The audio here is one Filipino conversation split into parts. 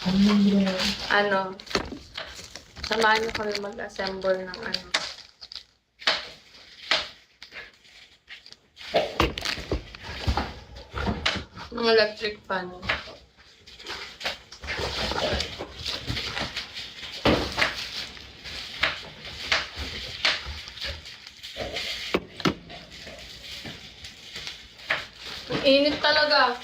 Ano, samahan niyo kami mag-assemble ng ano. Ng electric fan. Ang init talaga.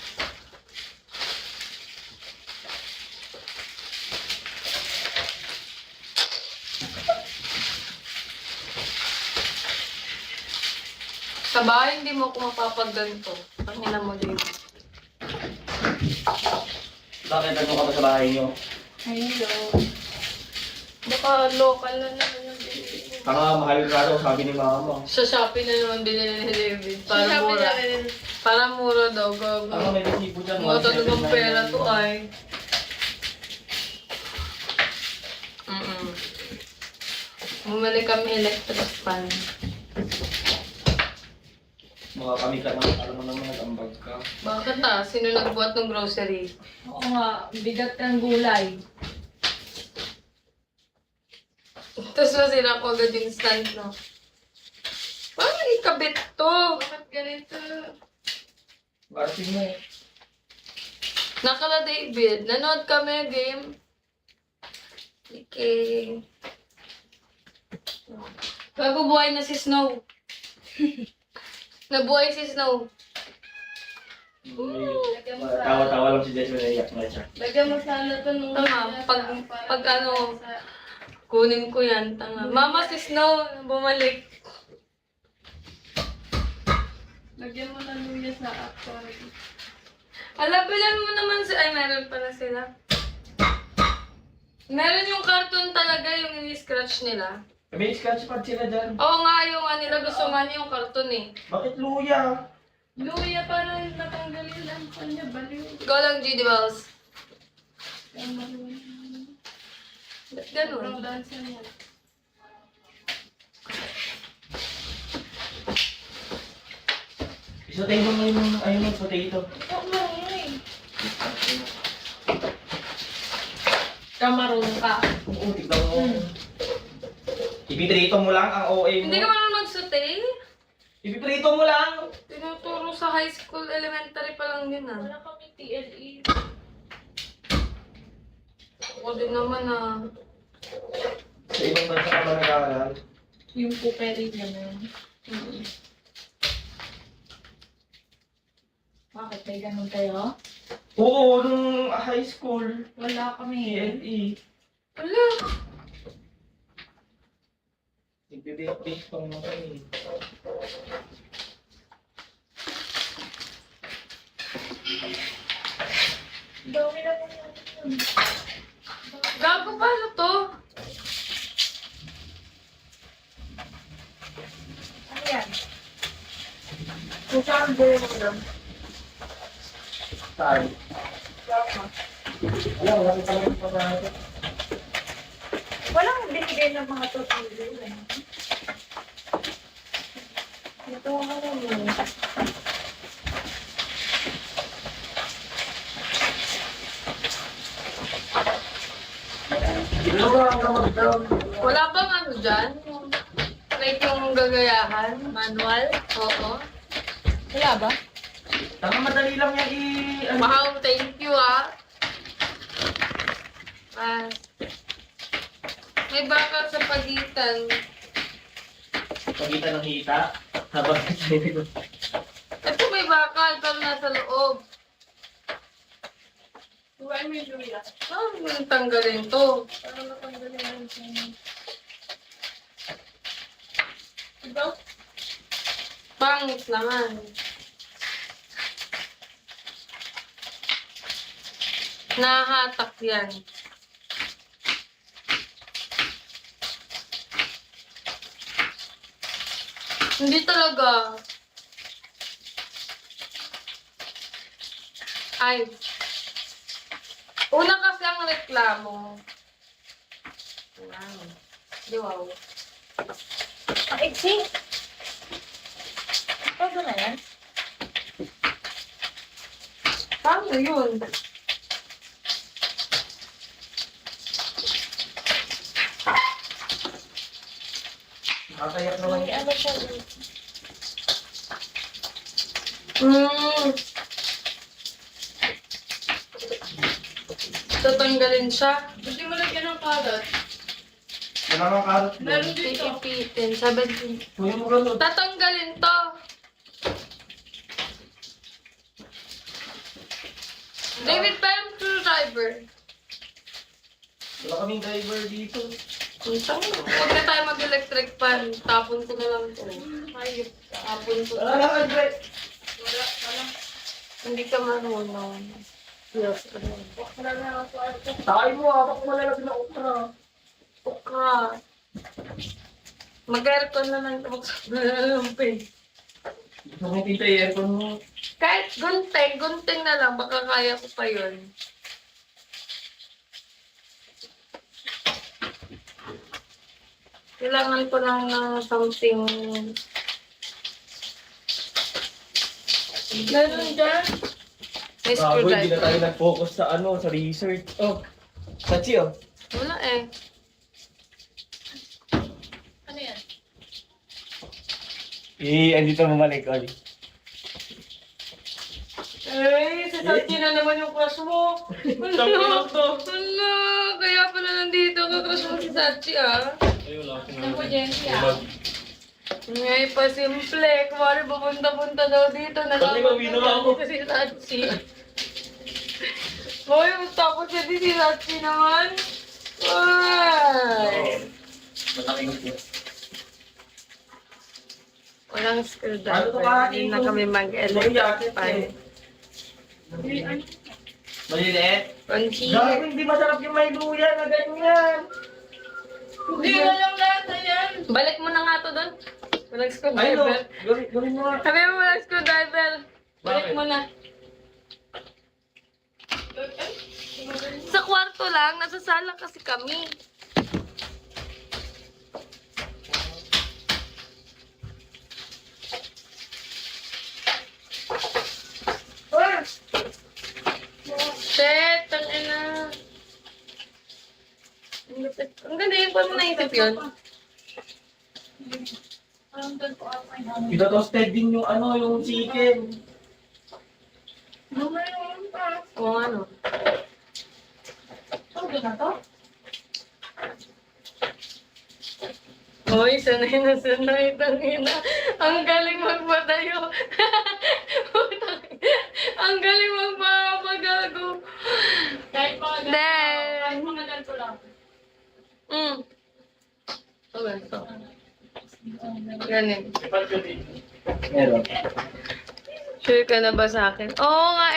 Sa bahay, hindi mo ako mapapagganto. Pangina mo din. Bakit ano ka ba sa bahay niyo? Hello. Baka local na naman yung binili. Tanga, mahal ka daw, sabi ni mama. Sa Shopee na naman binili ni David. Para mura. Para mura daw, gago. Tanga, may resibo dyan. Mga talagang pera to ay. Bumili kami electric fan. Mga kami ka naman, alam mo naman nag-ambag ka. Bakit Sino nagbuhat ng grocery? Oo nga, bigat ng gulay. Tapos masira ko agad yung stand, no? Paano ikabit to? Bakit ganito? Barating mo. Nakala David, nanood kami game. Okay. Bago buhay na si Snow. Nabuhay si Snow. Tawa-tawa lang si Jess, naiyak na siya. Lagyan mo sana ito nung... Tama, pag ano, kunin ko yan. Tanga. Mama, si Snow, bumalik. Lagyan mo na luya sa actual. Bilan mo naman ay meron pala sila. Meron yung cartoon talaga, yung ini-scratch nila. May scratch pad sila dyan. Oo nga, yung nila gusto nga niya yung cartoon eh. Bakit luya? Luya para natanggalin ang kanya baliw. Ikaw lang, GD Wells. Ang maluya. Ba't ganun? Sobrang dansa niya. Isotay mo ngayon ayun yung potato. Oo nga eh. Kamarong ka. Oo, tignan mo. Ipiprito mo lang ang OA mo. Hindi ka marunong mag-saute? Ipiprito mo lang. Tinuturo sa high school, elementary pa lang yun Wala kami TLE. Ako din naman Sa ibang bansa ka ba nag-aaral? Yung puperi naman. Bakit may ganun kayo? Oo, nung high school. Wala kami. TLE. Wala. Nagbe-bake pa naman kami. Dami na po yun. Gago paano to? Ano yan? Kung saan buo mo doon? Saan? Dama. Wala pa naman pa natin. Walang binigay ng mga tutulong. Ito ang ano mo. Wala bang ano dyan? Like yung gagayahan? Manual? Oo. Wala ba? Tama, madali lang yan ano. Wow, thank you may bakal sa pagitan. Pagitan ng hita. Habang nagsayin. Ito may bakal pero nasa loob. Huwag mo yung luya. Saan mo tanggalin to? Para matanggalin ang sa'yo. Diba? Pangit naman. Nahatak yan. Hindi talaga. Ay. Una kasi ang reklamo. Wow. Di wow. Ang iksi. Paano na yan? Paano yun? Kakayak naman May yan. ano siya. Tatanggalin siya. Hindi mo lagyan ng kalat. Wala kang karot doon. Meron dito. Ipipitin. 17. Kunin mo ganun. Tatanggalin to. David pa yung screwdriver. Wala kaming driver dito. Huwag na tayo mag-electric fan. Tapon ko na lang to. Ayop. Tapon ko Wala na. kang driver. Wala. Hindi ka marunong. Yes, Wala na ako. Tayo mo, habang malalagay na okra. Okra. Mag-aircon na lang ito. Magsabi. Gusto mo tita i-aircon mo. Kahit gunting na lang. Baka kaya ko pa yun. Kailangan ko lang ng something. Meron dyan. May Bago, hindi na screwdriver. tayo nag-focus sa ano, sa research. Oh, Sachi oh. Wala eh. Ano yan? Andito mamalik, Oli. Eh, si Sachi na naman yung crush mo. Ano? Ano? Kaya pala nandito ka crush mo si Sachi ah. Ano mo dyan siya? Ngay pa simple. Kumari pupunta-punta daw dito. Pati mawin naman ako. Dito si Sachi. Hoy, tapos hindi si Sachi naman. Ay. Malaking ito. Walang Ano to, screwdriver. Kati? Hindi na kami mag-electric fan. Maliliit. Konchi. Grabe, hindi masarap yung may luya na ganyan. Hindi na lang lahat na yan. Balik mo na nga to doon. Walang Ay no, screwdriver. gawin mo nga. Sabi mo walang screwdriver. Balik Bakit? mo na. Sa kwarto lang, nasa sala kasi kami. Shit, ang ina. Ang ganda yun, paano mo naisip yun? Parang doon po ako ay Ito-toasted din yung ano, yung chicken. Lumayon pa. Oo, ano? Oh, doon na to? Hoy, sanay na sanay, tangina. Ang galing magpatayo. Ang galing magpapagago. Kahit mga ganito. Then- Kahit mga ganito lang. Okay, so. Ganun. Meron. Sure ka na ba sa akin? Oo nga,